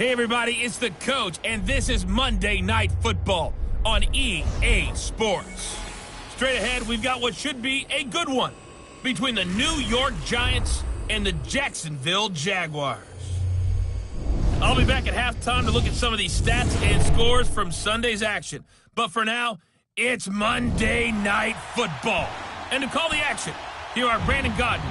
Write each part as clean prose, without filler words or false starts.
Hey everybody, it's the coach, and this is Monday Night Football on EA Sports. Straight ahead, we've got what should be a good one between the New York Giants and the Jacksonville Jaguars. I'll be back at halftime to look at some of these stats and scores from Sunday's action. But for now, it's Monday Night Football. And to call the action, here are Brandon Godden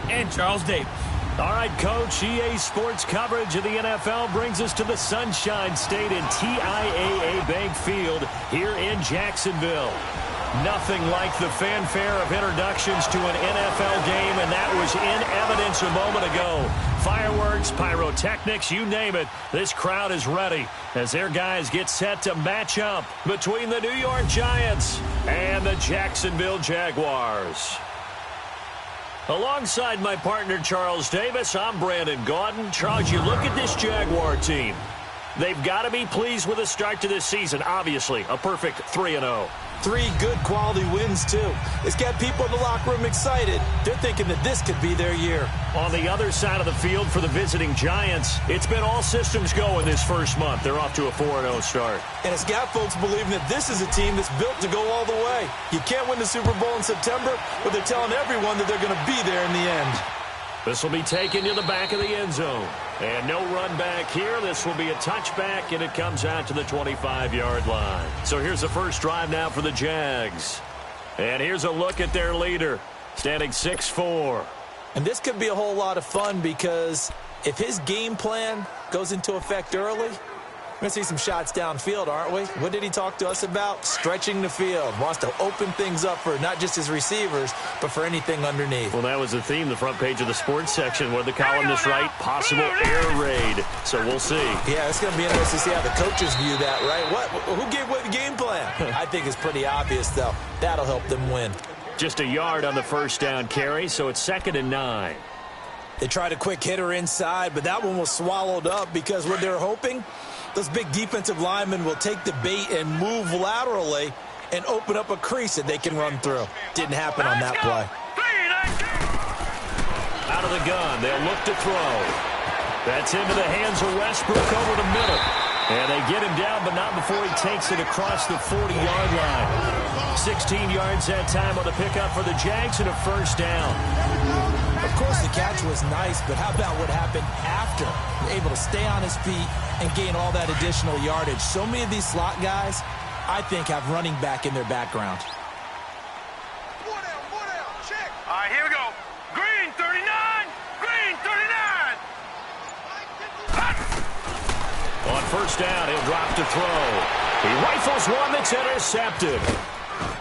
and Charles Davis. All right, Coach, EA Sports coverage of the NFL brings us to the Sunshine State in TIAA Bank Field here in Jacksonville. Nothing like the fanfare of introductions to an NFL game, and that was in evidence a moment ago. Fireworks, pyrotechnics, you name it. This crowd is ready as their guys get set to match up between the New York Giants and the Jacksonville Jaguars. Alongside my partner, Charles Davis, I'm Brandon Godden. Charles, you look at this Jaguar team. They've got to be pleased with the start to this season. Obviously, a perfect 3-0. 3 good quality wins, too. It's got people in the locker room excited. They're thinking that this could be their year. On the other side of the field for the visiting Giants, it's been all systems go in this first month. They're off to a 4-0 start. And it's got folks believing that this is a team that's built to go all the way. You can't win the Super Bowl in September, but they're telling everyone that they're going to be there in the end. This will be taken to the back of the end zone. And no run back here. This will be a touchback, and it comes out to the 25-yard line. So here's the first drive now for the Jags. And here's a look at their leader, standing 6'4". And this could be a whole lot of fun because if his game plan goes into effect early, we're going to see some shots downfield, aren't we? What did he talk to us about? Stretching the field. Wants to open things up for not just his receivers, but for anything underneath. Well, that was the theme, the front page of the sports section, where the columnists write possible air raid. So we'll see. Yeah, it's going to be interesting to see how the coaches view that, right? Who gave what game plan? I think it's pretty obvious, though. That'll help them win. Just a yard on the first down carry, so it's 2nd and 9. They tried a quick hitter inside, but that one was swallowed up because what they're hoping, those big defensive linemen will take the bait and move laterally and open up a crease that they can run through. Didn't happen on that play. Out of the gun, they'll look to throw. That's into the hands of Westbrook over the middle. And they get him down, but not before he takes it across the 40-yard line. 16 yards that time on the pickup for the Jags and a first down. Of course, the catch was nice, but how about what happened after? Able to stay on his feet and gain all that additional yardage. So many of these slot guys, I think, have running back in their background. Check. All right, here we go. Green 39. Green 39. On first down, he'll drop to throw. He rifles one that's intercepted.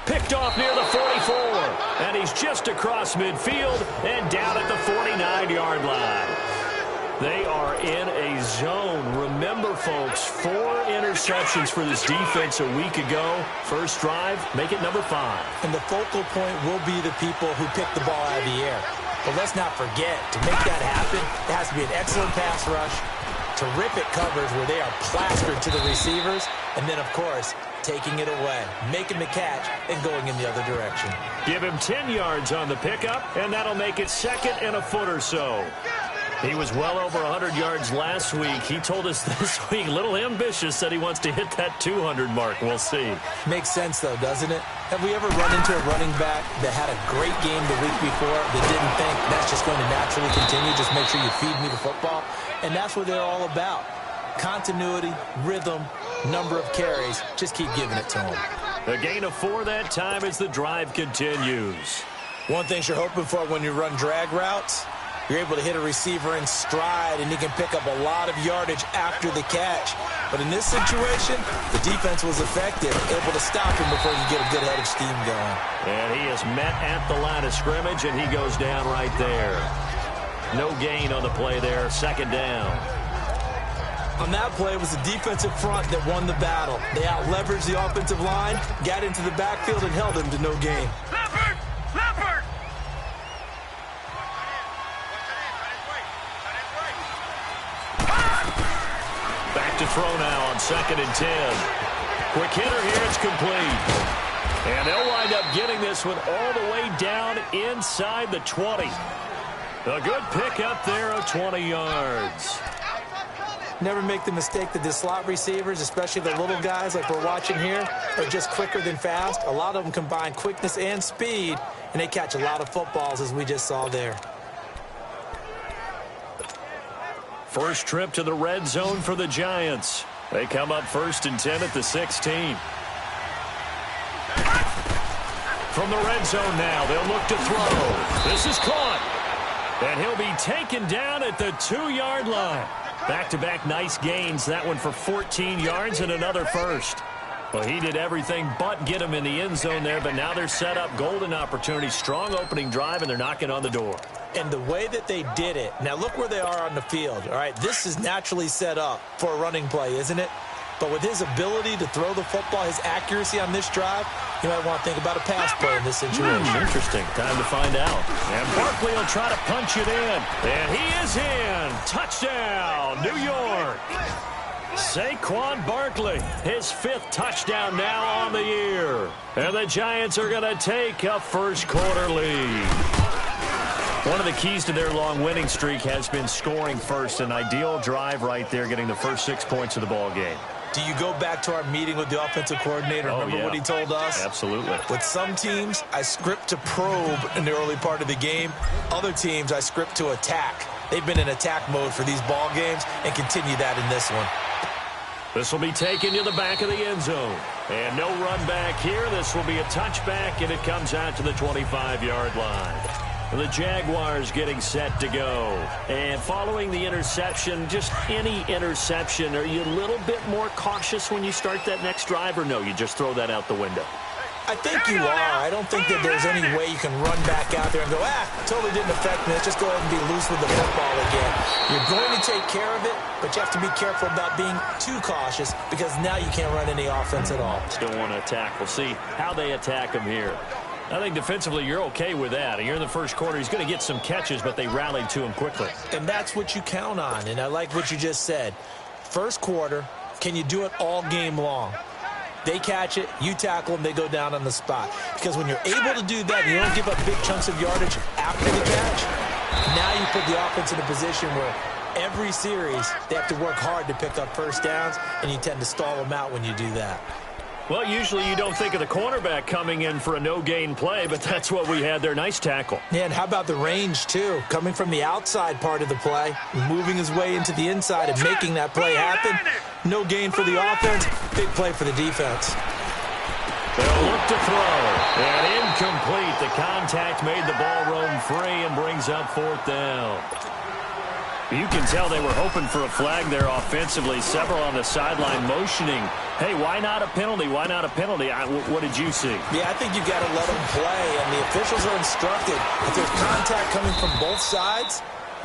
Picked off near the 44. And he's just across midfield and down at the 49-yard line. They are in a zone. Remember, folks, 4 interceptions for this defense a week ago. First drive, make it number 5. And the focal point will be the people who pick the ball out of the air. But let's not forget, to make that happen, it has to be an excellent pass rush, terrific coverage where they are plastered to the receivers, and then, of course, taking it away, making the catch, and going in the other direction. Give him 10 yards on the pickup, and that'll make it 2nd and a foot or so. He was well over 100 yards last week. He told us this week, a little ambitious, said he wants to hit that 200 mark. We'll see. Makes sense, though, doesn't it? Have we ever run into a running back that had a great game the week before that didn't think that's just going to naturally continue? Just make sure you feed me the football. And that's what they're all about. Continuity, rhythm, number of carries. Just keep giving it to them. A gain of 4 that time as the drive continues. One thing you're hoping for when you run drag routes, you're able to hit a receiver in stride, and he can pick up a lot of yardage after the catch. But in this situation, the defense was effective, able to stop him before you get a good head of steam going. And he is met at the line of scrimmage, and he goes down right there. No gain on the play there, 2nd down. On that play, it was the defensive front that won the battle. They out-leveraged the offensive line, got into the backfield, and held him to no gain. Leopard! Leopard! Back to throw now on 2nd and 10. Quick hitter here, it's complete. And they'll wind up getting this one all the way down inside the 20. A good pick up there of 20 yards. Never make the mistake that the slot receivers, especially the little guys like we're watching here, are just quicker than fast. A lot of them combine quickness and speed, and they catch a lot of footballs, as we just saw there. First trip to the red zone for the Giants. They come up 1st and 10 at the 16. From the red zone now, they'll look to throw. This is caught. And he'll be taken down at the 2-yard line. Back-to-back nice gains. That one for 14 yards and another first. Well, he did everything but get him in the end zone there, but now they're set up. Golden opportunity, strong opening drive, and they're knocking on the door. And the way that they did it, now look where they are on the field. All right, this is naturally set up for a running play, isn't it? But with his ability to throw the football, his accuracy on this drive, you might want to think about a pass play in this situation. Interesting. Time to find out. And Barkley will try to punch it in. And he is in. Touchdown, New York. Saquon Barkley, his 5th touchdown now on the year. And the Giants are going to take a first-quarter lead. One of the keys to their long winning streak has been scoring first. An ideal drive right there, getting the first 6 points of the ball game. Do you go back to our meeting with the offensive coordinator? Remember what he told us? Absolutely. With some teams, I script to probe in the early part of the game. Other teams, I script to attack. They've been in attack mode for these ball games and continue that in this one. This will be taken to the back of the end zone. And no run back here. This will be a touchback, and it comes out to the 25-yard line. The Jaguars getting set to go. And following the interception, just any interception, are you a little bit more cautious when you start that next drive, or no, you just throw that out the window? I think you are. I don't think that there's any way you can run back out there and go, totally didn't affect me. Let's just go ahead and be loose with the football again. You're going to take care of it, but you have to be careful about being too cautious because now you can't run any offense at all. Still want to attack. We'll see how they attack him here. I think defensively you're okay with that. You're in the first quarter. He's going to get some catches, but they rallied to him quickly. And that's what you count on, and I like what you just said. First quarter, can you do it all game long? They catch it, you tackle them, they go down on the spot. Because when you're able to do that and you don't give up big chunks of yardage after the catch, now you put the offense in a position where every series they have to work hard to pick up first downs, and you tend to stall them out when you do that. Well, usually you don't think of the cornerback coming in for a no-gain play, but that's what we had there. Nice tackle. Yeah, and how about the range, too? Coming from the outside part of the play, moving his way into the inside and making that play happen. No gain for the offense, big play for the defense. They'll look to throw. And incomplete. The contact made the ball roam free and brings up 4th down. You can tell they were hoping for a flag there offensively. Several on the sideline motioning. Hey, why not a penalty? Why not a penalty? What did you see? Yeah, I think you've got to let them play, and the officials are instructed. If there's contact coming from both sides,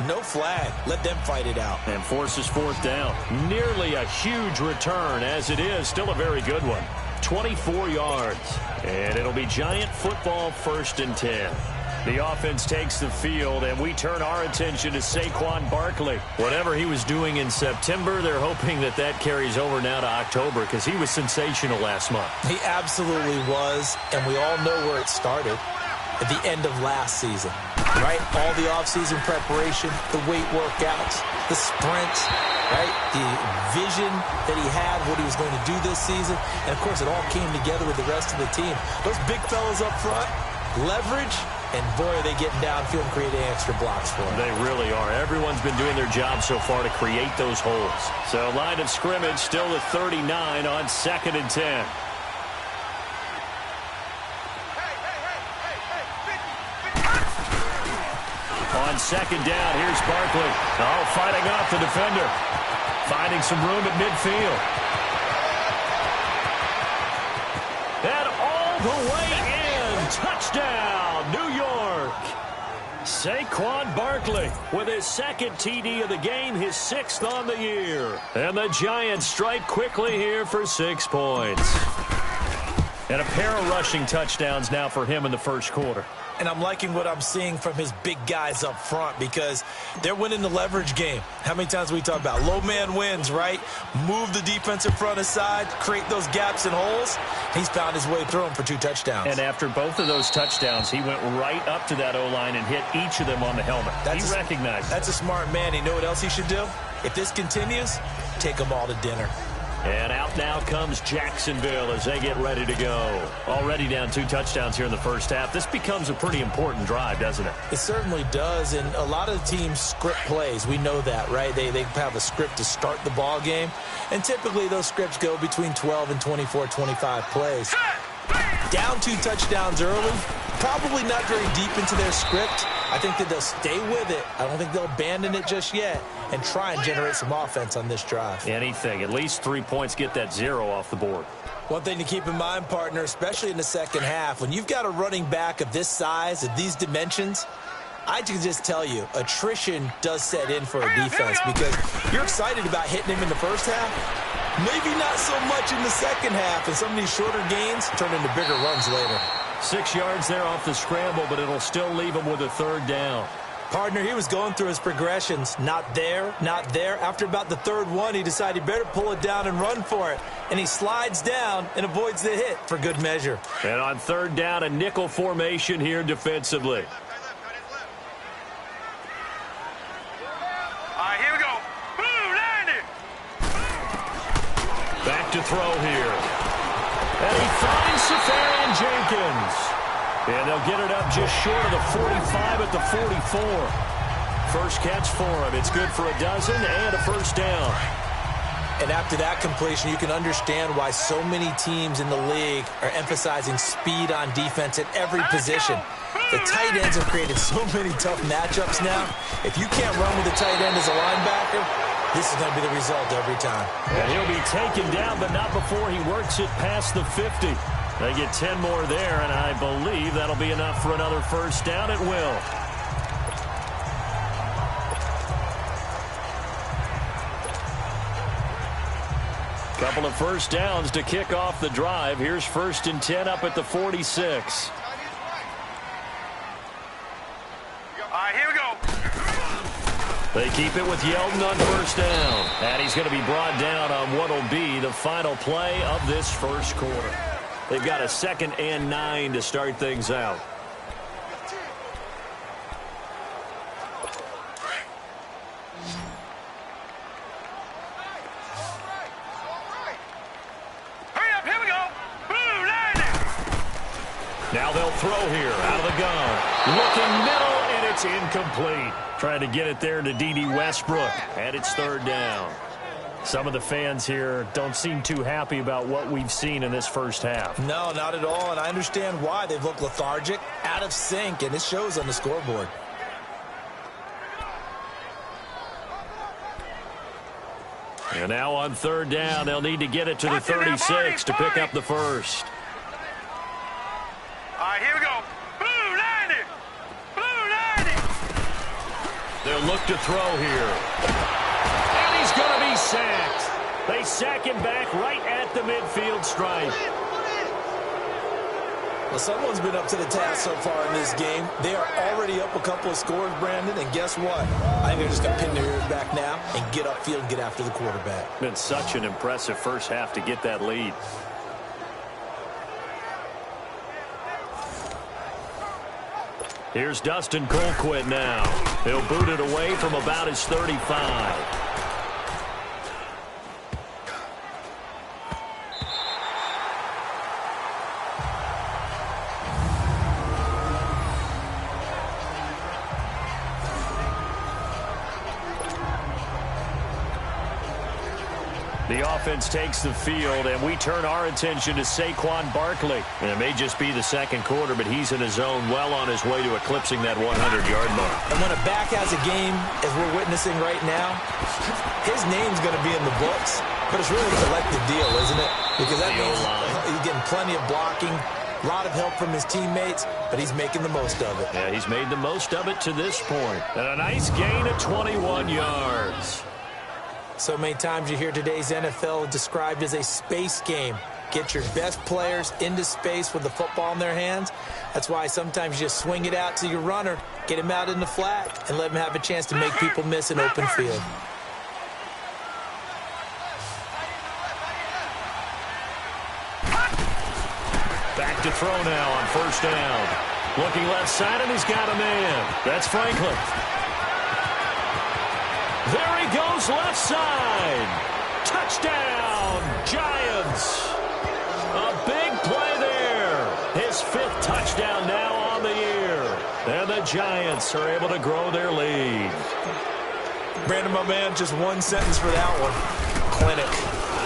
no flag. Let them fight it out. And forces 4th down. Nearly a huge return, as it is. Still a very good one. 24 yards. And it'll be Giant football 1st and 10. The offense takes the field, and we turn our attention to Saquon Barkley. Whatever he was doing in September, they're hoping that that carries over now to October because he was sensational last month. He absolutely was, and we all know where it started. At the end of last season, right? All the offseason preparation, the weight workouts, the sprints, right? The vision that he had, what he was going to do this season. And, of course, it all came together with the rest of the team. Those big fellas up front, leverage, and boy, are they getting downfield and creating extra blocks for them. They really are. Everyone's been doing their job so far to create those holes. So line of scrimmage still at 39 on 2nd and 10. On 2nd down, here's Barkley. Oh, fighting off the defender. Finding some room at midfield. And all the way in. Touchdown, New York. Saquon Barkley with his 2nd TD of the game, his 6th on the year. And the Giants strike quickly here for 6 points. And a pair of rushing touchdowns now for him in the first quarter. And I'm liking what I'm seeing from his big guys up front because they're winning the leverage game. How many times we talk about low man wins, right? Move the defensive front aside, create those gaps and holes. He's found his way through them for 2 touchdowns. And after both of those touchdowns, he went right up to that O-line and hit each of them on the helmet. He recognized it. That's a smart man. You know what else he should do? If this continues, take them all to dinner. And out now comes Jacksonville as they get ready to go. Already down 2 touchdowns here in the first half. This becomes a pretty important drive, doesn't it? It certainly does, and a lot of the teams script plays. We know that, right? They have a script to start the ball game, and typically those scripts go between 12 and 24, 25 plays. Down 2 touchdowns early, probably not very deep into their script. I think that they'll stay with it. I don't think they'll abandon it just yet and try and generate some offense on this drive. Anything. At least 3 points, get that 0 off the board. One thing to keep in mind, partner, especially in the second half, when you've got a running back of this size, of these dimensions, I can just tell you, attrition does set in for a defense because you're excited about hitting him in the first half. Maybe not so much in the second half, and some of these shorter gains turn into bigger runs later. 6 yards there off the scramble, but it'll still leave him with a 3rd down. Partner, he was going through his progressions. Not there, not there. After about the 3rd one, he decided he better pull it down and run for it. And he slides down and avoids the hit for good measure. And on 3rd down, a nickel formation here defensively. All right, here we go. Boom, landed. Back to throw here. And he finds Safarian Jenkins. And they'll get it up just short of the 45 at the 44. First catch for him. It's good for a dozen and a 1st down. And after that completion, you can understand why so many teams in the league are emphasizing speed on defense at every position. The tight ends have created so many tough matchups now. If you can't run with a tight end as a linebacker, this is going to be the result every time. And he'll be taken down, but not before he works it past the 50. They get 10 more there, and I believe that'll be enough for another 1st down. It will. Couple of 1st downs to kick off the drive. Here's 1st and 10 up at the 46. All right, here we go. They keep it with Yeldon on 1st down. And he's going to be brought down on what will be the final play of this 1st quarter. They've got a 2nd and 9 to start things out. Hurry up, here we go. Boom, landed. Now they'll throw here out of the gun. Looking middle, and it's incomplete. Trying to get it there to D.D. Westbrook, and it's 3rd down. Some of the fans here don't seem too happy about what we've seen in this first half. No, not at all, and I understand why. They've looked lethargic, out of sync, and it shows on the scoreboard. And now on 3rd down, they'll need to get it to the 36 to pick up the first. All right, here we go. Boom, landed. Boom, landed. They'll look to throw here. And he's going to be sacked. They sack him back right at the midfield stripe. Well, someone's been up to the task so far in this game. They are already up a couple of scores, Brandon, and guess what? I think they're just going to pin their ears back now and get upfield and get after the quarterback. Been such an impressive first half to get that lead. Here's Dustin Colquitt now. He'll boot it away from about his 35. The offense takes the field, and we turn our attention to Saquon Barkley. And it may just be the 2nd quarter, but he's in his zone, well on his way to eclipsing that 100-yard mark. And when a back has a game, as we're witnessing right now, his name's going to be in the books, but it's really a collective deal, isn't it? Because that means he's getting plenty of blocking, a lot of help from his teammates, but he's making the most of it. Yeah, he's made the most of it to this point. And a nice gain of 21 yards. So many times you hear today's NFL described as a space game. Get your best players into space with the football in their hands. That's why sometimes you just swing it out to your runner, get him out in the flat, and let him have a chance to make people miss an open field. Back to throw now on 1st down. Looking left side, and he's got a man. That's Franklin. There he goes left side. Touchdown, Giants. A big play there. His 5th touchdown now on the year. And the Giants are able to grow their lead. Brandon, my man, just one sentence for that one. Clinic.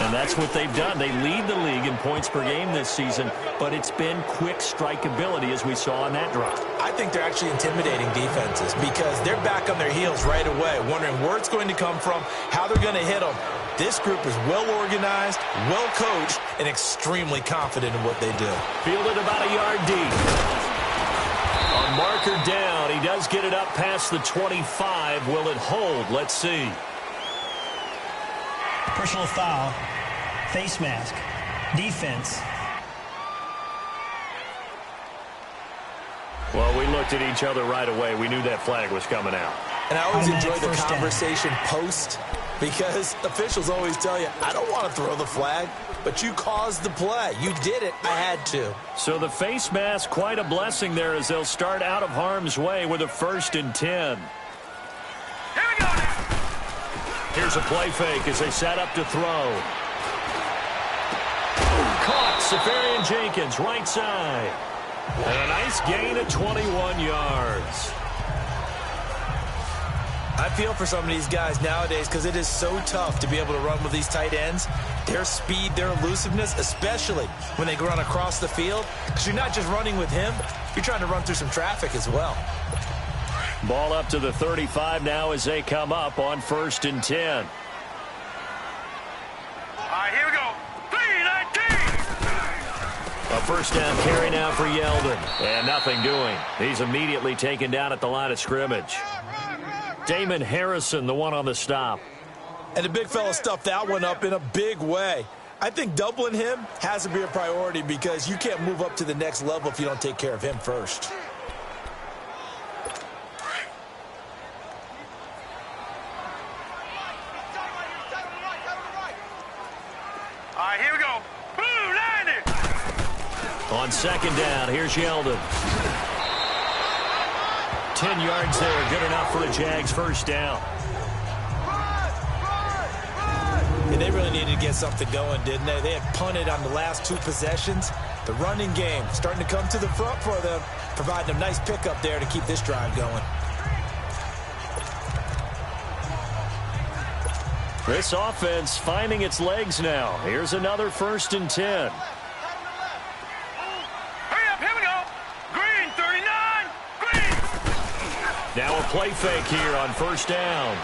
And that's what they've done. They lead the league in points per game this season, but it's been quick strikeability as we saw on that drive. I think they're actually intimidating defenses because they're back on their heels right away, wondering where it's going to come from, how they're going to hit them. This group is well organized, well coached, and extremely confident in what they do. Fielded about a yard deep. A marker down. He does get it up past the 25. Will it hold? Let's see. Personal foul, face mask, defense. Well, we looked at each other right away. We knew that flag was coming out. And I always enjoy the first down. conversation post because officials always tell you, I don't want to throw the flag, but you caused the play. You did it. I had to. So the face mask, quite a blessing there as they'll start out of harm's way with a 1st and 10. Here we go now. Here's a play fake as they set up to throw. Caught, Safarian Jenkins, right side. And a nice gain of 21 yards. I feel for some of these guys nowadays because it is so tough to be able to run with these tight ends. Their speed, their elusiveness, especially when they run across the field. Because you're not just running with him, you're trying to run through some traffic as well. Ball up to the 35 now as they come up on 1st and 10. All right, here we go. 3-19. A 1st down carry now for Yeldon. And nothing doing. He's immediately taken down at the line of scrimmage. Damon Harrison, the one on the stop. And the big fella stuffed that one up in a big way. I think doubling him has to be a priority because you can't move up to the next level if you don't take care of him first. All right, here we go. Boom, landed. On 2nd down, here's Yeldon. 10 yards there, good enough for a Jags 1st down. And they really needed to get something going, didn't they? They had punted on the last 2 possessions. The running game starting to come to the front for them, providing a nice pickup there to keep this drive going. This offense finding its legs now. Here's another 1st and 10. Hurry up, here we go. Green, 39. Green. Now a play fake here on 1st down.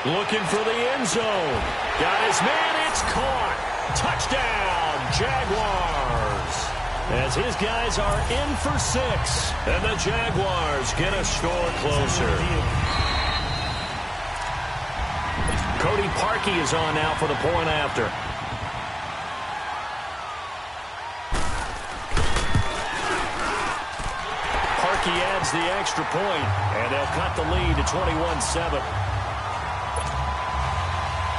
Looking for the end zone. Got his man, it's caught. Touchdown, Jaguars. As his guys are in for 6. And the Jaguars get a score closer. Cody Parkey is on now for the point after. Parkey adds the extra point, and they'll cut the lead to 21-7.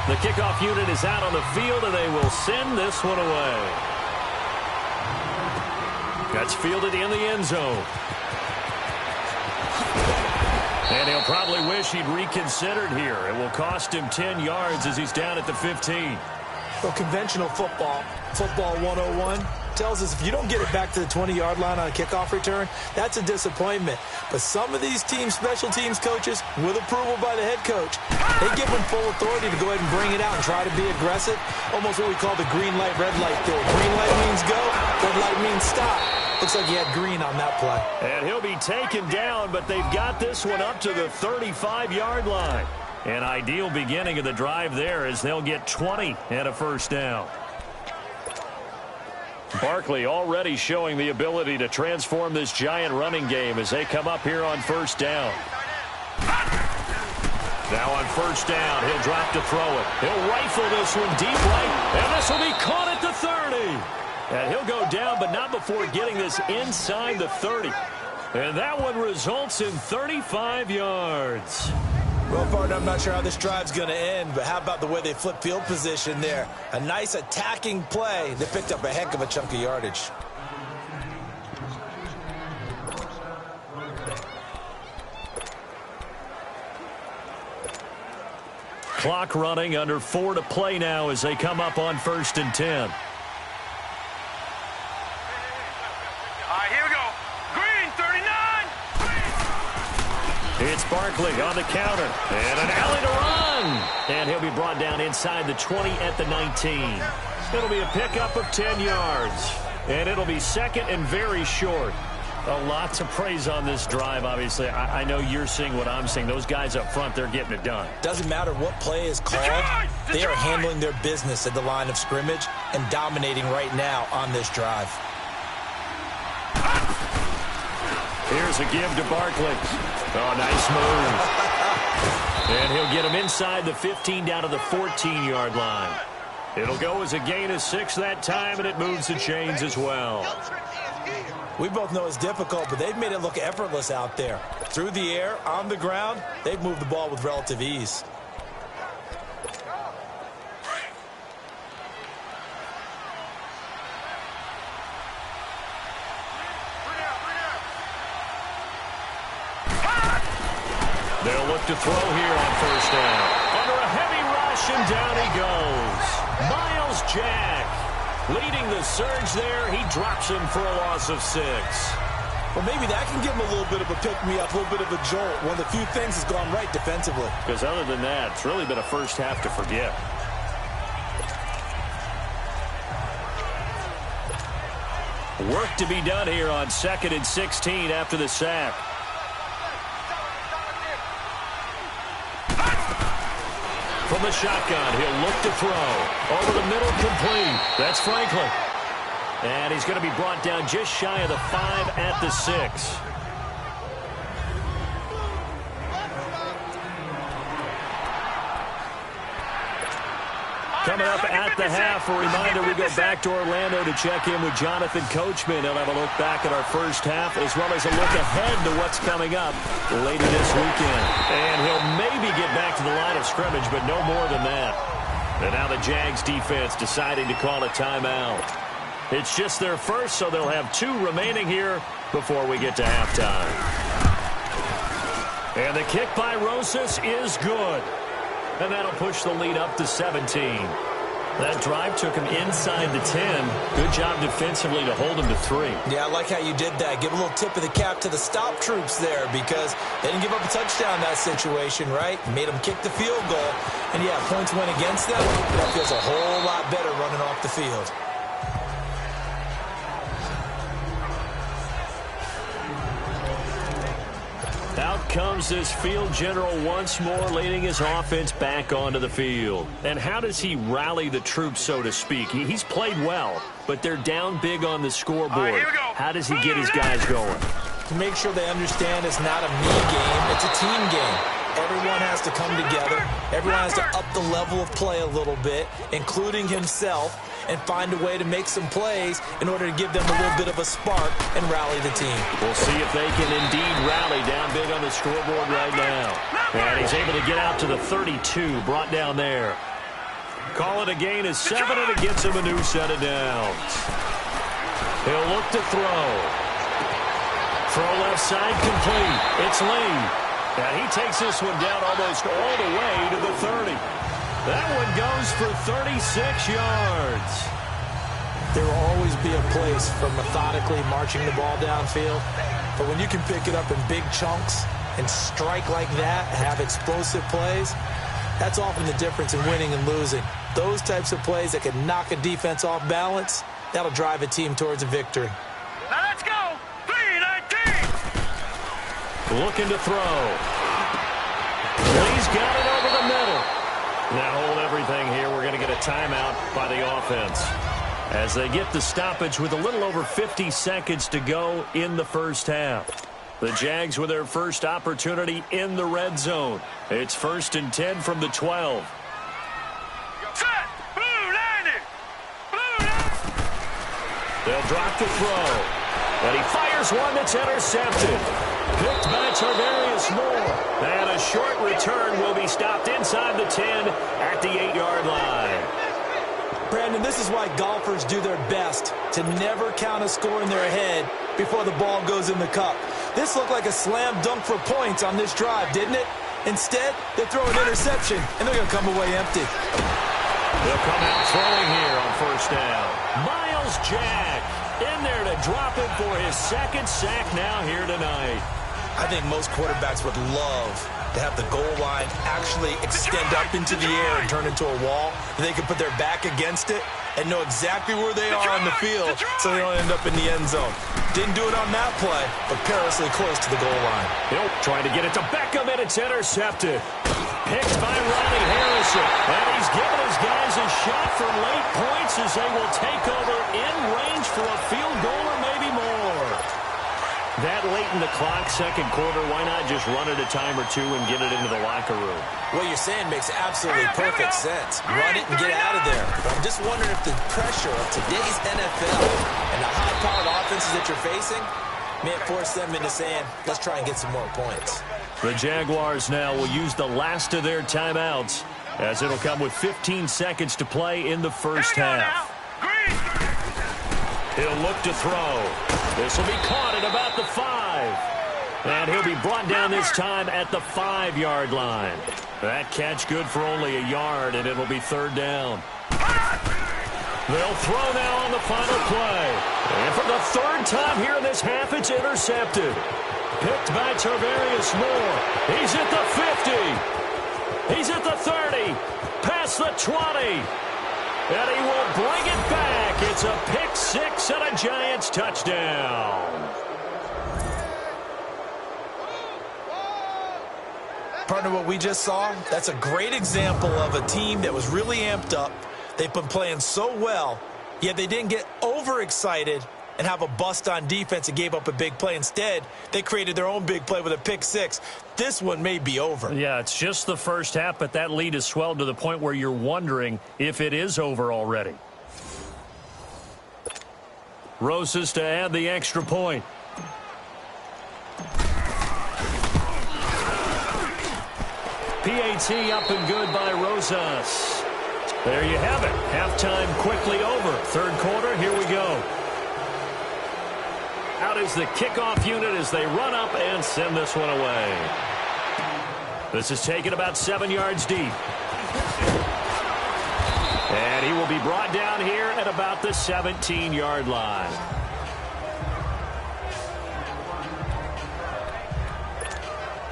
The kickoff unit is out on the field, and they will send this one away. That's fielded in the end zone. And he'll probably wish he'd reconsidered here. It will cost him 10 yards as he's down at the 15. Well, conventional football 101, tells us if you don't get it back to the 20-yard line on a kickoff return, that's a disappointment. But some of these teams, special teams coaches, with approval by the head coach, they give them full authority to go ahead and bring it out and try to be aggressive. Almost what we call the green light, red light theory. Green light means go, red light means stop. Looks like he had green on that play. And he'll be taken down, but they've got this one up to the 35-yard line. An ideal beginning of the drive there as they'll get 20 and a 1st down. Barkley already showing the ability to transform this Giant running game as they come up here on 1st down. Now on 1st down, he'll drop to throw it. He'll rifle this one deep right, and this will be caught at the 30. And he'll go down, but not before getting this inside the 30. And that one results in 35 yards. Well, partner, I'm not sure how this drive's going to end, but how about the way they flip field position there? A nice attacking play that picked up a heck of a chunk of yardage. clock running, under 4 to play now as they come up on 1st and 10. All right, here we go. Green, 39. It's Barkley on the counter. And an alley to run. And he'll be brought down inside the 20 at the 19. It'll be a pickup of 10 yards. And it'll be second and very short. A lot to praise on this drive, obviously. I know you're seeing what I'm seeing. Those guys up front, they're getting it done. Doesn't matter what play is called. They are handling their business at the line of scrimmage and dominating right now on this drive. Here's a give to Barkley. Oh, nice move. And he'll get him inside the 15 down to the 14-yard line. It'll go as a gain of 6 that time, and it moves the chains as well. We both know it's difficult, but they've made it look effortless out there. Through the air, on the ground, they've moved the ball with relative ease. They'll look to throw here on 1st down. Under a heavy rush, and down he goes. Miles Jack leading the surge there. He drops him for a loss of 6. Well, maybe that can give him a little bit of a pick-me-up, a little bit of a jolt. One of the few things has gone right defensively. Because other than that, it's really been a first half to forget. Work to be done here on 2nd and 16 after the sack. From the shotgun, he'll look to throw. Over the middle, complete. That's Franklin. And he's going to be brought down just shy of the 5 at the 6. Coming up at the half, a reminder, we go back to Orlando to check in with Jonathan Coachman. He'll have a look back at our first half as well as a look ahead to what's coming up later this weekend. And he'll maybe get back to the line of scrimmage, but no more than that. And now the Jags defense deciding to call a timeout. It's just their first, so they'll have 2 remaining here before we get to halftime. And the kick by Rosas is good. And that'll push the lead up to 17. That drive took him inside the 10. Good job defensively to hold him to 3. Yeah, I like how you did that. Give a little tip of the cap to the stop troops there because they didn't give up a touchdown in that situation, right? Made them kick the field goal. And, yeah, points went against them. That feels a whole lot better running off the field. Out comes this field general once more, leading his offense back onto the field. And how does he rally the troops, so to speak? He's played well, but they're down big on the scoreboard. How does he get his guys going? To make sure they understand it's not a me game, it's a team game. Everyone has to come together. Everyone has to up the level of play a little bit, including himself, and find a way to make some plays in order to give them a little bit of a spark and rally the team. We'll see if they can indeed rally down big on the scoreboard right now. And he's able to get out to the 32, brought down there. Call it a gain of 7, and it gets him a new set of downs. He'll look to throw. Throw left side complete. It's Lee. And he takes this one down almost all the way to the 30. That one goes for 36 yards. There will always be a place for methodically marching the ball downfield. But when you can pick it up in big chunks and strike like that, have explosive plays, that's often the difference in winning and losing. Those types of plays that can knock a defense off balance, that'll drive a team towards a victory. Now let's go. 3-19. Looking to throw. Lee's got it over the middle. Now hold everything here. We're going to get a timeout by the offense as they get the stoppage with a little over 50 seconds to go in the first half. The Jags with their first opportunity in the red zone. It's 1st and 10 from the 12. Set. Blue landing. Blue landing. They'll drop the throw. And he fires one that's intercepted. Picked by Tarvarius Moore. And a short return will be stopped inside the 10 at the 8-yard line. Brandon, this is why golfers do their best to never count a score in their head before the ball goes in the cup. This looked like a slam dunk for points on this drive, didn't it? Instead, they throw an interception, and they're going to come away empty. They'll come out throwing here on first down. Miles Jack in there to drop it for his second sack now here tonight. I think most quarterbacks would love to have the goal line actually extend up into the air and turn into a wall. They can put their back against it and know exactly where they are on the field so they don't end up in the end zone. Didn't do it on that play, but perilously close to the goal line. Hill trying to get it to Beckham, and it's intercepted. Picked by Ronnie Harrison. And he's giving his guys a shot for late points as they will take over in range for a field goal or maybe more. That late in the clock, second quarter, why not just run it a time or two and get it into the locker room? What you're saying makes absolutely perfect sense. Run it and get out of there. But I'm just wondering if the pressure of today's NFL and the high-powered offenses that you're facing may force them into saying, let's try and get some more points. The Jaguars now will use the last of their timeouts as it'll come with 15 seconds to play in the first half. He'll look to throw. This will be caught at about the 5. And he'll be brought down this time at the 5-yard line. That catch good for only a yard, and it'll be third down. They'll throw now on the final play. And for the third time here in this half, it's intercepted. Picked by Tarvarius Moore. He's at the 50. He's at the 30. Past the 20. And he will bring it back. It's a pick six and a Giants touchdown. Partner, what we just saw, that's a great example of a team that was really amped up. They've been playing so well, yet they didn't get overexcited and have a bust on defense and gave up a big play. Instead, they created their own big play with a pick six. This one may be over. Yeah, it's just the first half, but that lead has swelled to the point where you're wondering if it is over already. Rosas to add the extra point. PAT up and good by Rosas. There you have it. Halftime quickly over. Third quarter, here we go. Out is the kickoff unit as they run up and send this one away. This is taken about 7 yards deep. And he will be brought down here at about the 17-yard line.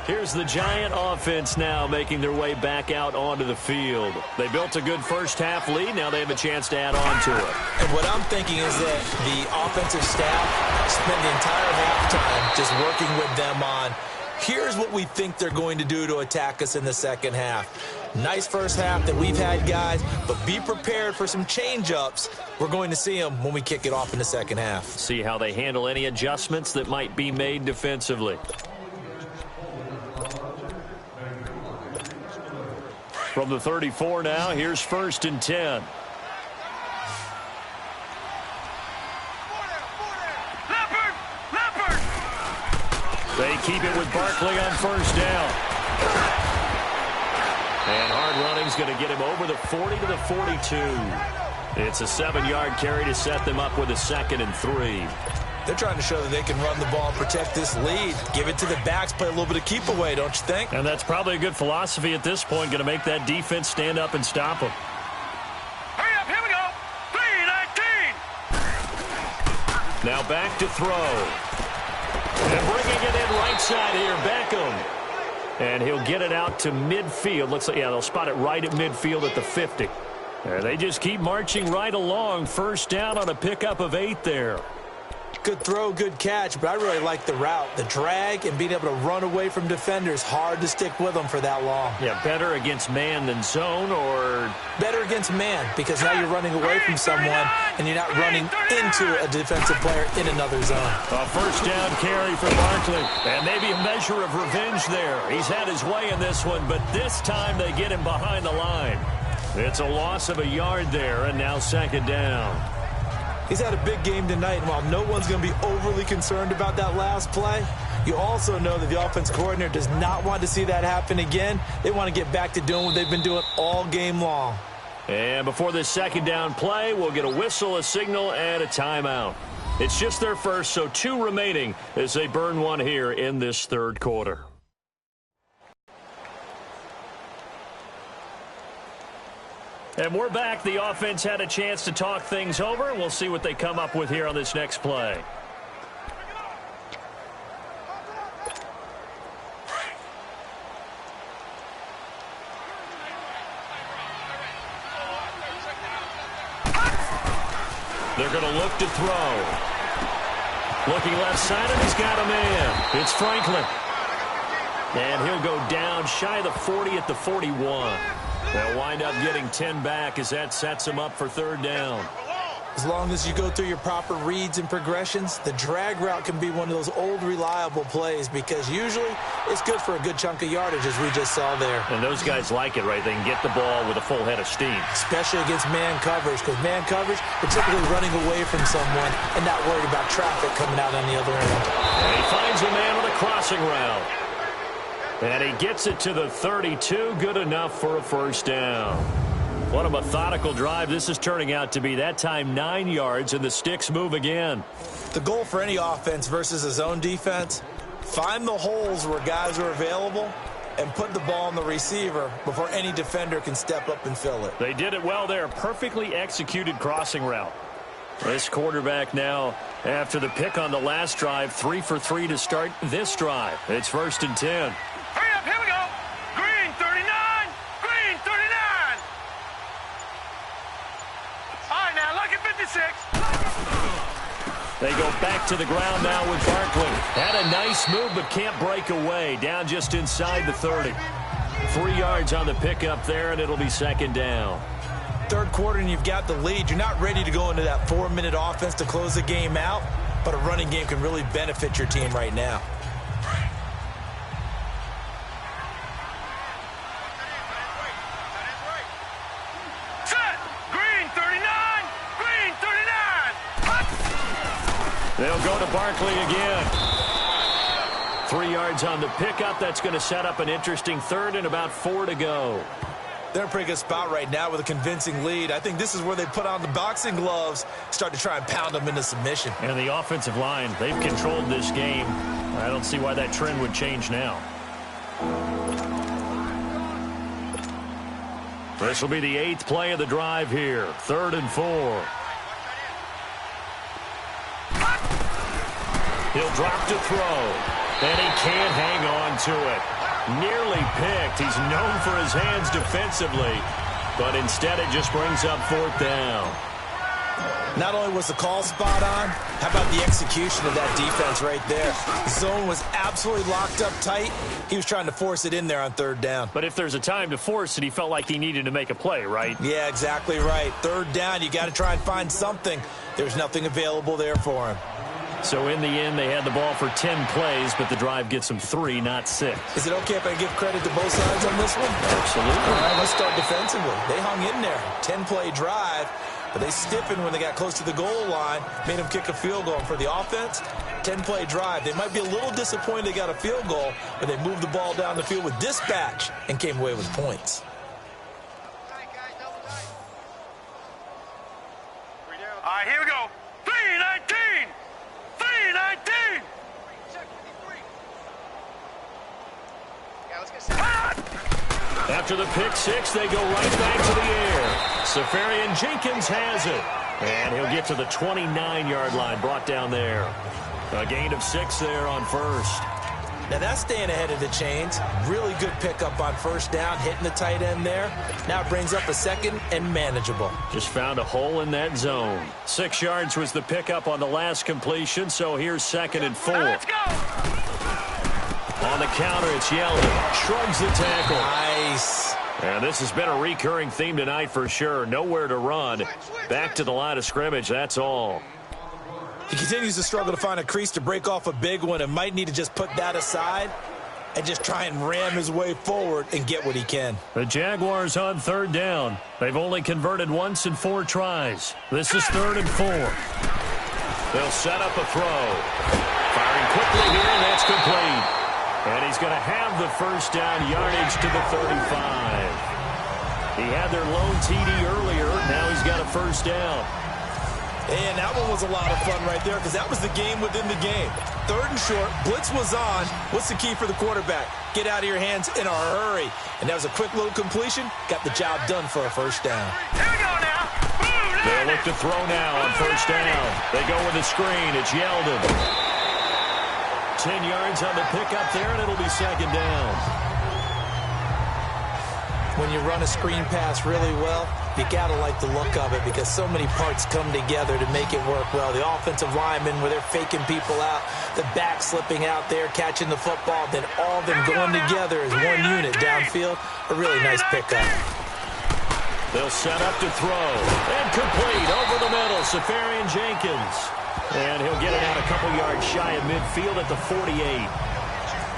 Here's the Giant offense now making their way back out onto the field. They built a good first half lead. Now they have a chance to add on to it. And what I'm thinking is that the offensive staff spent the entire halftime just working with them on, here's what we think they're going to do to attack us in the second half. Nice first half that we've had, guys, but be prepared for some change-ups. We're going to see them when we kick it off in the second half. See how they handle any adjustments that might be made defensively. From the 34 now, here's 1st and 10. They keep it with Barkley on first down. And hard running's going to get him over the 40 to the 42. It's a 7-yard carry to set them up with a 2nd and 3. They're trying to show that they can run the ball and protect this lead. Give it to the backs, play a little bit of keep away, don't you think? And that's probably a good philosophy at this point, going to make that defense stand up and stop them. Hurry up, here we go. 3-19. Now back to throw. And bringing it in right side here, Beckham. And he'll get it out to midfield. Looks like, yeah, they'll spot it right at midfield at the 50. There, they just keep marching right along. First down on a pickup of 8 there. Good throw, good catch, but I really like the route. The drag and being able to run away from defenders, hard to stick with them for that long. Yeah, better against man than zone, or? Better against man, because now you're running away from someone and you're not running into a defensive player in another zone. A first down carry for Barkley. And maybe a measure of revenge there. He's had his way in this one, but this time they get him behind the line. It's a loss of a yard there, and now 2nd down. He's had a big game tonight, and while no one's going to be overly concerned about that last play, you also know that the offense coordinator does not want to see that happen again. They want to get back to doing what they've been doing all game long. And before this 2nd down play, we'll get a whistle, a signal, and a timeout. It's just their first, so 2 remaining as they burn one here in this 3rd quarter. And we're back. The offense had a chance to talk things over. We'll see what they come up with here on this next play. They're going to look to throw. Looking left side, and he's got a man. It's Franklin. And he'll go down shy of the 40 at the 41. They'll wind up getting 10 back as that sets them up for third down. As long as you go through your proper reads and progressions, the drag route can be one of those old reliable plays because usually it's good for a good chunk of yardage, as we just saw there. And those guys like it, right? They can get the ball with a full head of steam. Especially against man coverage, because man coverage, they're typically running away from someone and not worried about traffic coming out on the other end. And he finds a man with a crossing route. And he gets it to the 32, good enough for a first down. What a methodical drive this is turning out to be. That time 9 yards, and the sticks move again. The goal for any offense versus a zone defense, find the holes where guys are available and put the ball on the receiver before any defender can step up and fill it. They did it well there. Perfectly executed crossing route. This quarterback now, after the pick on the last drive, 3 for 3 to start this drive. It's 1st and 10. Hurry up, here we go. Green 39, green 39. All right, now, look at 56. They go back to the ground now with Barkley. Had a nice move, but can't break away. Down just inside the 30. 3 yards on the pickup there, and it'll be 2nd down. Third quarter, and you've got the lead. You're not ready to go into that 4-minute offense to close the game out, but a running game can really benefit your team right now. They'll go to Barkley again. 3 yards on the pickup. That's going to set up an interesting third and about 4 to go. They're in a pretty good spot right now with a convincing lead. I think this is where they put on the boxing gloves, start to try and pound them into submission. And the offensive line, they've controlled this game. I don't see why that trend would change now. This will be the 8th play of the drive here. 3rd and 4. He'll drop to throw, and he can't hang on to it. Nearly picked. He's known for his hands defensively, but instead it just brings up 4th down. Not only was the call spot on, how about the execution of that defense right there? The zone was absolutely locked up tight. He was trying to force it in there on 3rd down. But if there's a time to force it, he felt like he needed to make a play, right? Yeah, exactly right. 3rd down, you got to try and find something. There's nothing available there for him. So in the end, they had the ball for 10 plays, but the drive gets them 3, not 6. Is it okay if I give credit to both sides on this one? Absolutely. All right, let's start defensively. They hung in there. 10-play drive, but they stiffened when they got close to the goal line, made them kick a field goal. And for the offense, 10-play drive. They might be a little disappointed they got a field goal, but they moved the ball down the field with dispatch and came away with points. All right, here we go. 3-19. 3-19. After the pick six, they go right back to the air. Safarian Jenkins has it. And he'll get to the 29-yard line, brought down there. A gain of 6 there on 1st. Now that's staying ahead of the chains. Really good pickup on 1st down, hitting the tight end there. Now it brings up a 2nd and manageable. Just found a hole in that zone. 6 yards was the pickup on the last completion, so here's 2nd and 4. Let's go. On the counter, it's Yeldon. Shrugs the tackle. Nice. And this has been a recurring theme tonight for sure. Nowhere to run. Back to the line of scrimmage, that's all. He continues to struggle to find a crease to break off a big one and might need to just put that aside and just try and ram his way forward and get what he can. The Jaguars on 3rd down. They've only converted once in 4 tries. This is 3rd and 4. They'll set up a throw. Firing quickly here, and that's complete. And he's going to have the 1st down yardage to the 35. He had their lone TD earlier. Now he's got a 1st down. And that one was a lot of fun right there because that was the game within the game. 3rd and short, blitz was on. What's the key for the quarterback? Get out of your hands in a hurry. And that was a quick little completion. Got the job done for a first down. Here we go now. They'll look to throw now on first down. They go with a screen. It's Yeldon. 10 yards on the pickup there, and it'll be 2nd down. When you run a screen pass really well, you got to like the look of it because so many parts come together to make it work well. The offensive linemen, where they're faking people out, the back slipping out there, catching the football, then all of them going together as one unit downfield. A really nice pickup. They'll set up to throw. And complete over the middle, Safarian Jenkins. And he'll get it out a couple yards shy of midfield at the 48.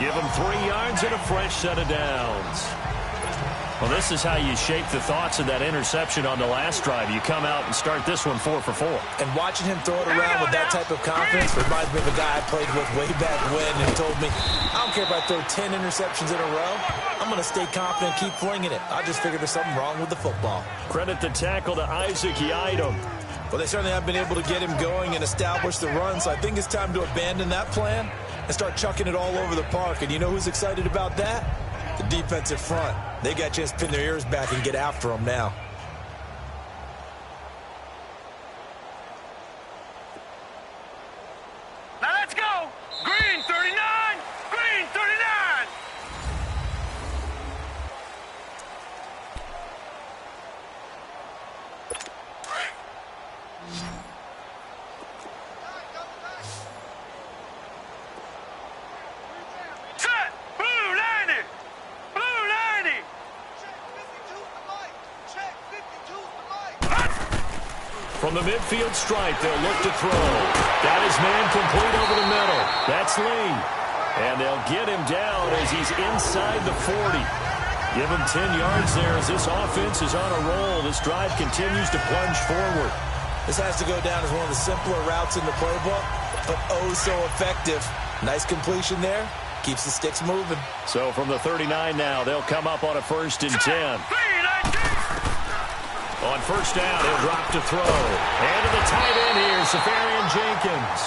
Give him 3 yards and a fresh set of downs. Well, this is how you shape the thoughts of that interception on the last drive. You come out and start this one 4 for 4. And watching him throw it around with that type of confidence reminds me of a guy I played with way back when and told me, I don't care if I throw 10 interceptions in a row. I'm going to stay confident and keep flinging it. I just figured there's something wrong with the football. Credit the tackle to Isaac Yiadom. Well, they certainly have been able to get him going and establish the run, so I think it's time to abandon that plan and start chucking it all over the park. And you know who's excited about that? The defensive front. They got a chance to pin their ears back and get after them now. Now let's go. Green 39. Green 39. Set. Blue 90. Blue 90. From the midfield stripe, they'll look to throw. Got his man complete over the middle. That's Lee. And they'll get him down as he's inside the 40. Give him 10 yards there as this offense is on a roll. This drive continues to plunge forward. This has to go down as one of the simpler routes in the playbook, but oh so effective. Nice completion there. Keeps the sticks moving. So from the 39 now, they'll come up on a 1st and 10. On first down, he'll drop to throw. And to the tight end here, Safarian Jenkins.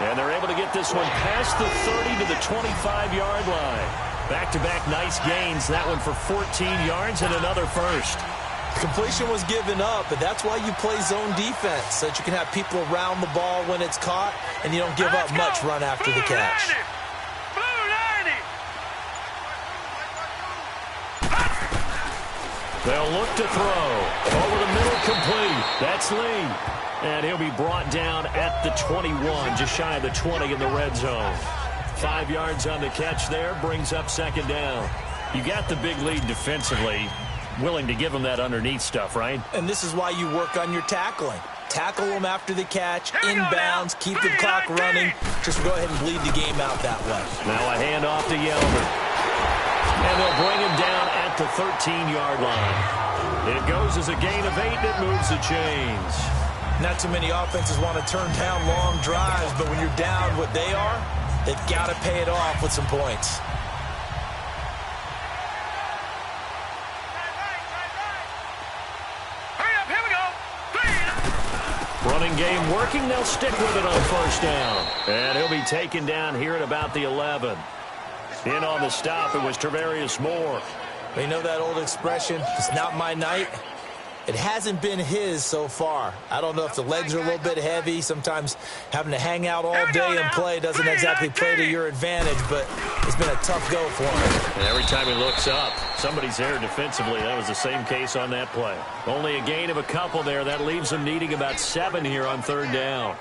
And they're able to get this one past the 30 to the 25-yard line. Back-to-back nice gains. That one for 14 yards and another first. Completion was given up, but that's why you play zone defense, so that you can have people around the ball when it's caught, and you don't give up much run after the catch. They'll look to throw. Over the middle, complete. That's Lee. And he'll be brought down at the 21, just shy of the 20 in the red zone. 5 yards on the catch there, brings up 2nd down. You got the big lead defensively. Willing to give them that underneath stuff, right? And this is why you work on your tackling. Tackle them after the catch, inbounds, keep the clock running. Just go ahead and bleed the game out that way. Now a handoff to Yeldon. And they'll bring him down at the 13-yard line. It goes as a gain of 8, and it moves the chains. Not too many offenses want to turn down long drives, but when you're down what they are, they've got to pay it off with some points. Running game working. They'll stick with it on first down. And he'll be taken down here at about the 11. In on the stop, it was Travarius Moore. You know that old expression, it's not my night? It hasn't been his so far. I don't know if the legs are a little bit heavy. Sometimes having to hang out all day and play doesn't exactly play to your advantage, but it's been a tough go for him. And every time he looks up, somebody's there defensively. That was the same case on that play. Only a gain of a couple there. That leaves him needing about 7 here on 3rd down.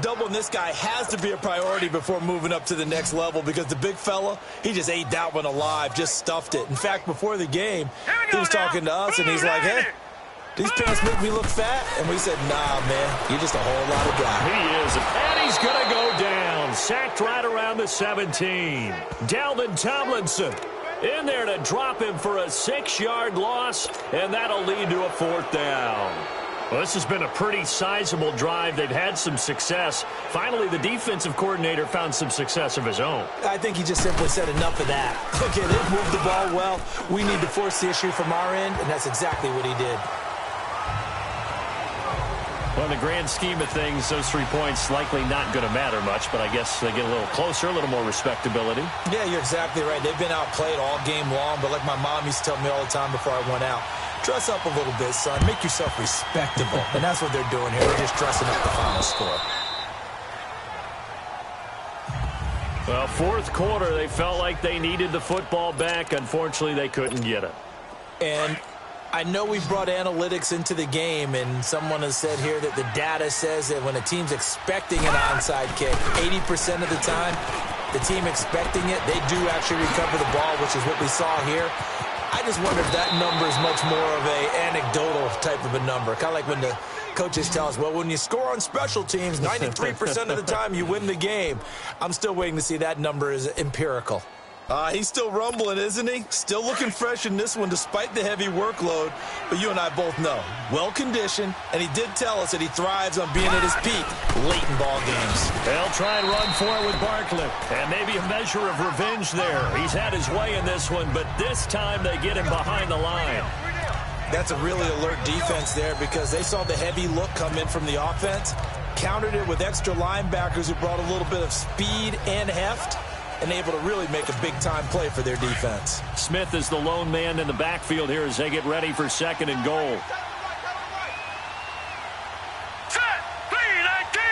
Doubling this guy has to be a priority before moving up to the next level because the big fella, he just ate that one alive, just stuffed it. In fact, before the game, he was talking to us, and he's like, hey, these pants make me look fat? And we said, nah, man, you're just a whole lot of guy. He is, and he's going to go down. Sacked right around the 17. Dalvin Tomlinson in there to drop him for a 6-yard loss, and that'll lead to a 4th down. Well, this has been a pretty sizable drive. They've had some success. Finally, the defensive coordinator found some success of his own. I think he just simply said enough of that. Okay, they've moved the ball well. We need to force the issue from our end, and that's exactly what he did. Well, in the grand scheme of things, those 3 points likely not going to matter much, but I guess they get a little closer, a little more respectability. Yeah, you're exactly right. They've been outplayed all game long, but like my mom used to tell me all the time before I went out, dress up a little bit, son. Make yourself respectable. And that's what they're doing here. They're just dressing up the final score. Well, fourth quarter, they felt like they needed the football back. Unfortunately, they couldn't get it. And I know we brought analytics into the game, and someone has said here that the data says that when a team's expecting an onside kick, 80% of the time, the team expecting it, they do actually recover the ball, which is what we saw here. I just wonder if that number is much more of an anecdotal type of a number. Kind of like when the coaches tell us, well, when you score on special teams, 93% of the time you win the game. I'm still waiting to see that number is empirical. He's still rumbling, isn't he? Still looking fresh in this one despite the heavy workload. But you and I both know, well-conditioned, and he did tell us that he thrives on being at his peak late in ball games. They'll try and run for it with Barkley. And maybe a measure of revenge there. He's had his way in this one, but this time they get him behind the line. That's a really alert defense there because they saw the heavy look come in from the offense, countered it with extra linebackers who brought a little bit of speed and heft, and able to really make a big-time play for their defense. Smith is the lone man in the backfield here as they get ready for 2nd and goal. Set! 3-19!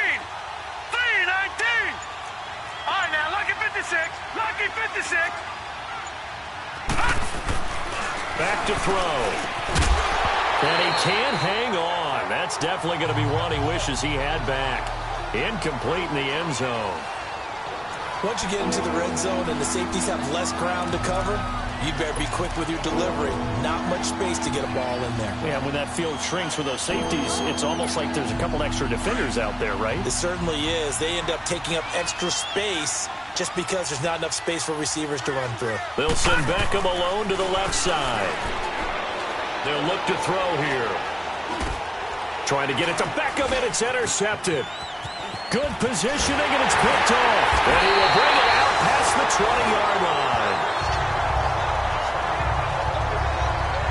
3-19! All right, now, lucky 56. Lucky 56. Back to throw. And he can't hang on. That's definitely going to be one he wishes he had back. Incomplete in the end zone. Once you get into the red zone and the safeties have less ground to cover, you better be quick with your delivery. Not much space to get a ball in there. Yeah, when that field shrinks with those safeties, it's almost like there's a couple extra defenders out there, right? It certainly is. They end up taking up extra space just because there's not enough space for receivers to run through. They'll send Beckham alone to the left side. They'll look to throw here. Trying to get it to Beckham, and it's intercepted. Good positioning, and it's picked off. And he will bring it out past the 20-yard line.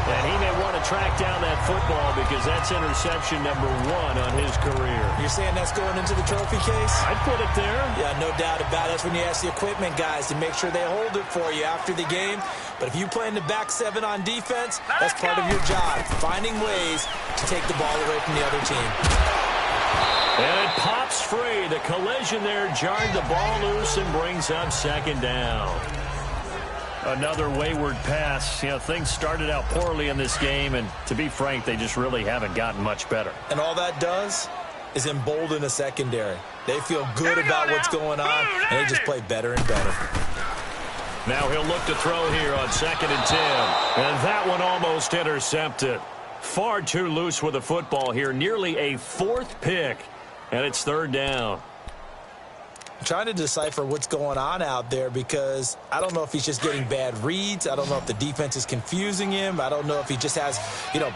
And he may want to track down that football because that's interception number 1 on his career. You're saying that's going into the trophy case? I'd put it there. Yeah, no doubt about it. That's when you ask the equipment guys to make sure they hold it for you after the game. But if you play in the back 7 on defense, that's part of your job, finding ways to take the ball away from the other team. And it pops free. The collision there jarred the ball loose and brings up 2nd down. Another wayward pass. You know, things started out poorly in this game, and to be frank, they just really haven't gotten much better. And all that does is embolden a secondary. They feel good about what's going on, and they just play better and better. Now he'll look to throw here on 2nd and 10. And that one almost intercepted. Far too loose with the football here. Nearly a 4th pick. And it's 3rd down. I'm trying to decipher what's going on out there because I don't know if he's just getting bad reads. I don't know if the defense is confusing him. I don't know if he just has,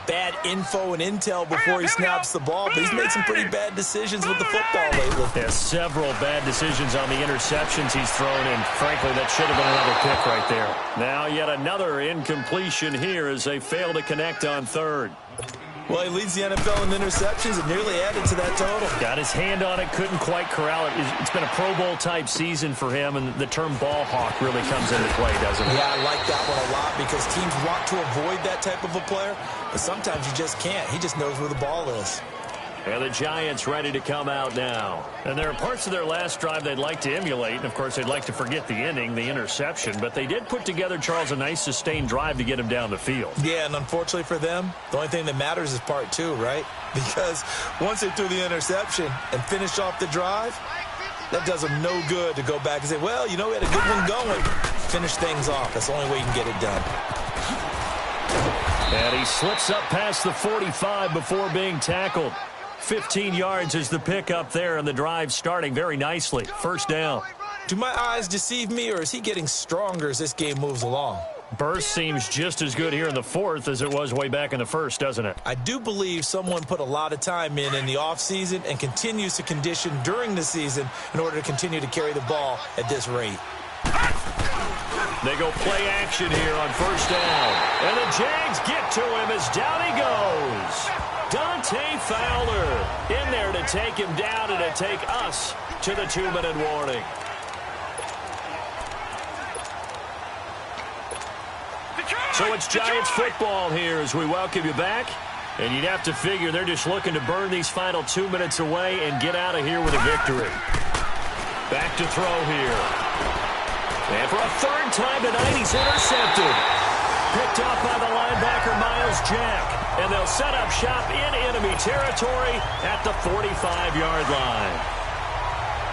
bad info and intel before he snaps the ball. But he's made some pretty bad decisions with the football lately. Yeah, several bad decisions on the interceptions he's thrown, and frankly, that should have been another pick right there. Now yet another incompletion here as they fail to connect on 3rd. Well, he leads the NFL in interceptions and nearly added to that total. Got his hand on it, couldn't quite corral it. It's been a Pro Bowl-type season for him, and the term ball hawk really comes into play, doesn't it? Yeah, I like that one a lot because teams want to avoid that type of a player, but sometimes you just can't. He just knows where the ball is. And the Giants ready to come out now. And there are parts of their last drive they'd like to emulate, and, of course, they'd like to forget the inning, the interception. But they did put together, Charles, a nice sustained drive to get him down the field. Yeah, and unfortunately for them, the only thing that matters is part 2, right? Because once they threw the interception and finished off the drive, that does them no good to go back and say, well, we had a good one going. Finish things off. That's the only way you can get it done. And he slips up past the 45 before being tackled. 15 yards is the pickup there, and the drive starting very nicely. 1st down. Do my eyes deceive me, or is he getting stronger as this game moves along? Burst seems just as good here in the 4th as it was way back in the 1st, doesn't it? I do believe someone put a lot of time in the offseason and continues to condition during the season in order to continue to carry the ball at this rate. They go play action here on first down. And the Jags get to him as down he goes. Dante Fowler in there to take him down and to take us to the 2-minute warning. So it's Giants football here as we welcome you back. And you'd have to figure they're just looking to burn these final 2 minutes away and get out of here with a victory. Back to throw here. And for a third time tonight, he's intercepted. Picked off by the linebacker, Miles Jack. And they'll set up shop in enemy territory at the 45-yard line.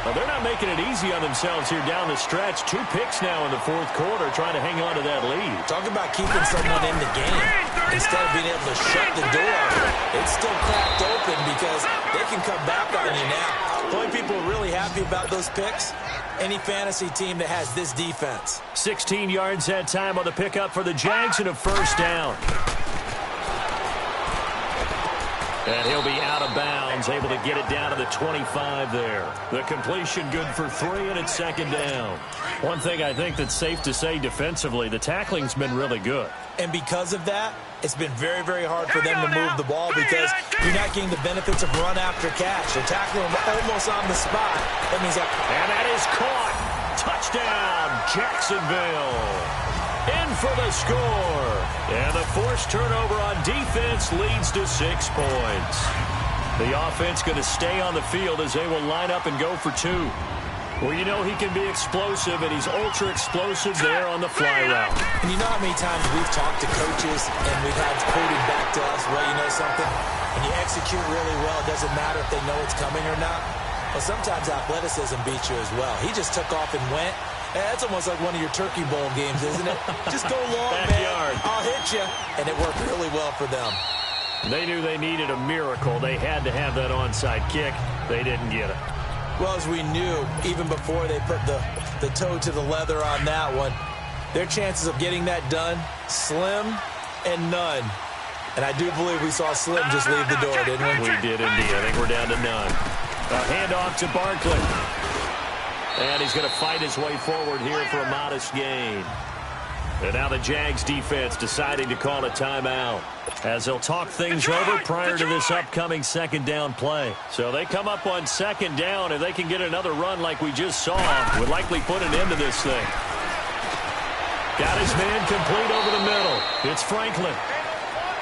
Well, they're not making it easy on themselves here down the stretch. 2 picks now in the fourth quarter trying to hang on to that lead. Talk about keeping someone in the game. Instead of being able to shut the door, it's still cracked open because they can come back on you now. The only people really happy about those picks, any fantasy team that has this defense. 16 yards that time on the pickup for the Jags and a first down. And he'll be out of bounds, able to get it down to the 25 there. The completion good for 3, and it's second down. One thing I think that's safe to say defensively, the tackling's been really good. And because of that, it's been very, very hard for them to move the ball because you're not getting the benefits of run after catch. They're tackling them almost on the spot. That means that. And that is caught. Touchdown, Jacksonville. In for the score. And the forced turnover on defense leads to 6 points. The offense going to stay on the field as they will line up and go for 2. Well, you know he can be explosive, and he's ultra-explosive there on the fly route. And you know how many times we've talked to coaches and we've had quoted back to us, well, you know something? When you execute really well, it doesn't matter if they know it's coming or not. Well, sometimes athleticism beats you as well. He just took off and went. That's almost like one of your Turkey Bowl games, isn't it? Just go long, man. I'll hit you. And it worked really well for them. They knew they needed a miracle. They had to have that onside kick. They didn't get it. Well, as we knew, even before they put the toe to the leather on that one, their chances of getting that done, slim and none. And I do believe we saw Slim just leave the door, didn't we? We did indeed. I think we're down to none. A handoff to Barkley. And he's going to fight his way forward here for a modest gain. And now the Jags defense deciding to call a timeout as they'll talk things over prior to this upcoming second down play. So they come up on second down, and they can get another run like we just saw. Would likely put an end to this thing. Got his man complete over the middle. It's Franklin.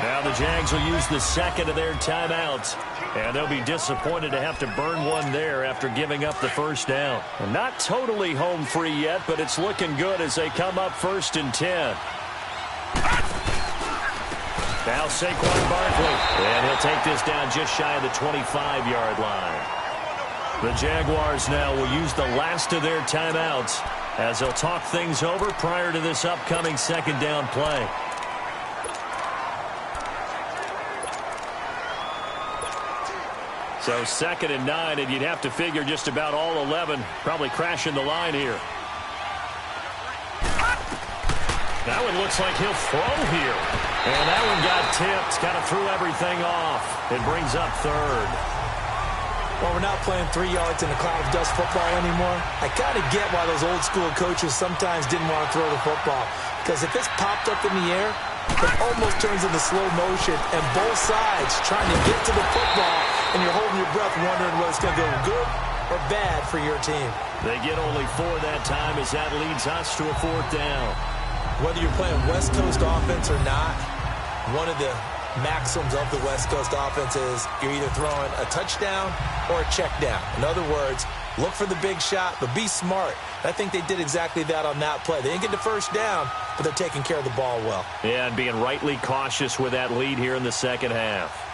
Now the Jags will use the second of their timeouts. And they'll be disappointed to have to burn one there after giving up the first down. And not totally home free yet, but it's looking good as they come up 1st and 10. Now Saquon Barkley. And he'll take this down just shy of the 25-yard line. The Jaguars now will use the last of their timeouts as they'll talk things over prior to this upcoming second down play. So 2nd and 9, and you'd have to figure just about all 11 probably crashing the line here. That one looks like he'll throw here. And that one got tipped. Kind of threw everything off. It brings up 3rd. Well, we're not playing 3 yards in a cloud of dust football anymore. I kind of get why those old school coaches sometimes didn't want to throw the football. Because if it's popped up in the air, it almost turns into slow motion, and both sides trying to get to the football, and you're holding your breath wondering whether it's going to go good or bad for your team. They get only 4 that time as that leads us to a 4th down. Whether you're playing West Coast offense or not, one of the maxims of the West Coast offense is you're either throwing a touchdown or a check down. In other words, look for the big shot, but be smart. I think they did exactly that on that play. They didn't get the first down, but they're taking care of the ball well. Yeah, and being rightly cautious with that lead here in the second half.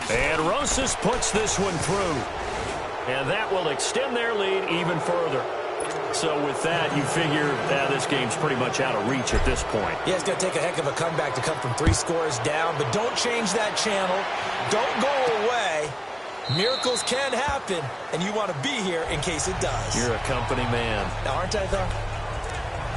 And Rosas puts this one through. And that will extend their lead even further. So with that, you figure this game's pretty much out of reach at this point. Yeah, it's going to take a heck of a comeback to come from 3 scores down, but don't change that channel. Don't go away. Miracles can happen, and you want to be here in case it does. You're a company man. Now, aren't I, though?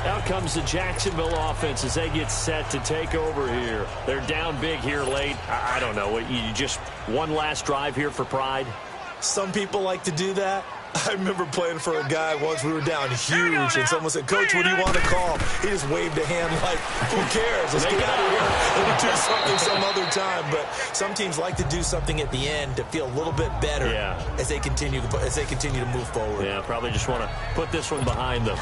Out comes the Jacksonville offense as they get set to take over here. They're down big here late. I don't know. You just one last drive here for pride? Some people like to do that. I remember playing for a guy once. We were down huge, and someone said, "Coach, what do you want to call?" He just waved a hand like, "Who cares? Let's get out of here. We'll do something some other time." But some teams like to do something at the end to feel a little bit better as they continue to move forward. Yeah, probably just want to put this one behind them.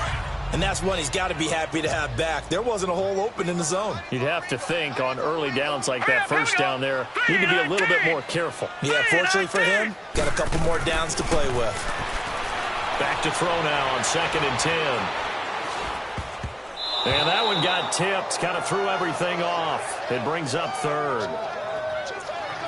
And that's one he's got to be happy to have back. There wasn't a hole open in the zone. You'd have to think on early downs like that first down there, need to be a little bit more careful. Yeah, fortunately for him, got a couple more downs to play with. Back to throw now on 2nd and 10. And that one got tipped, kind of threw everything off. It brings up 3rd.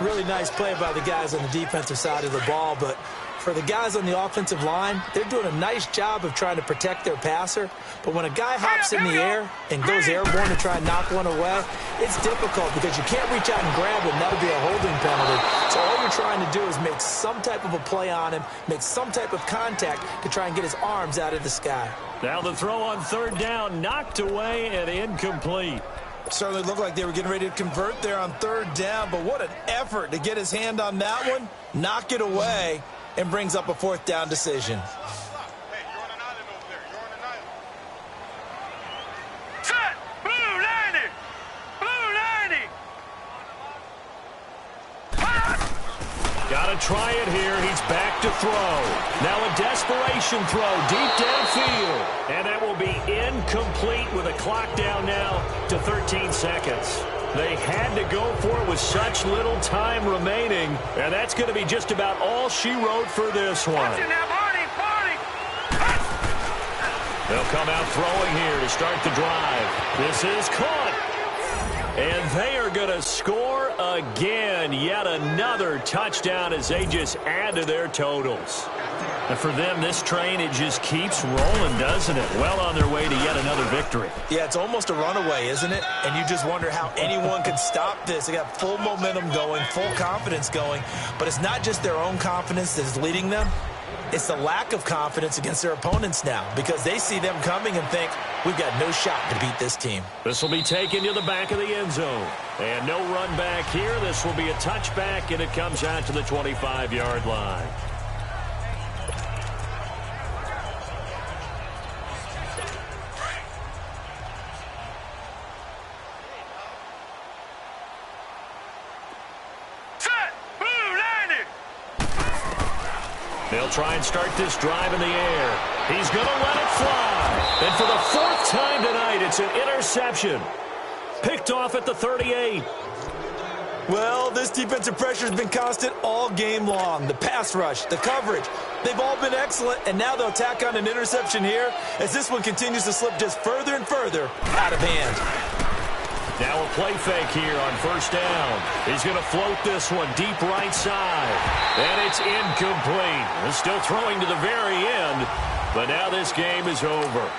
Really nice play by the guys on the defensive side of the ball, but for the guys on the offensive line, they're doing a nice job of trying to protect their passer. But when a guy hops in the air and goes airborne to try and knock one away, it's difficult because you can't reach out and grab him. That would be a holding penalty. So all you're trying to do is make some type of a play on him, make some type of contact to try and get his arms out of the sky. Now the throw on 3rd down, knocked away and incomplete. Certainly looked like they were getting ready to convert there on 3rd down, but what an effort to get his hand on that one, knock it away, and brings up a 4th down decision. Set! Blue 90! Blue 90! Got to try it here. He's back to throw. Now a desperation throw deep downfield. And that will be incomplete with a clock down now to 13 seconds. They had to go for it with such little time remaining. And that's going to be just about all she wrote for this one. They'll come out throwing here to start the drive. This is caught. And they are going to score again. Yet another touchdown as they just add to their totals. And for them, this train, it just keeps rolling, doesn't it? Well on their way to yet another victory. Yeah, it's almost a runaway, isn't it? And you just wonder how anyone could stop this. They got full momentum going, full confidence going. But it's not just their own confidence that is leading them. It's the lack of confidence against their opponents now because they see them coming and think, we've got no shot to beat this team. This will be taken to the back of the end zone. And no run back here. This will be a touchback, and it comes out to the 25-yard line. They'll try and start this drive in the air. He's going to let it fly. And for the 4th time tonight, it's an interception. Picked off at the 38. Well, this defensive pressure has been constant all game long. The pass rush, the coverage, they've all been excellent, and now they'll tack on an interception here as this one continues to slip just further and further out of hand. Now a play fake here on 1st down. He's going to float this one deep right side. And it's incomplete. He's still throwing to the very end, but now this game is over.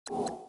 You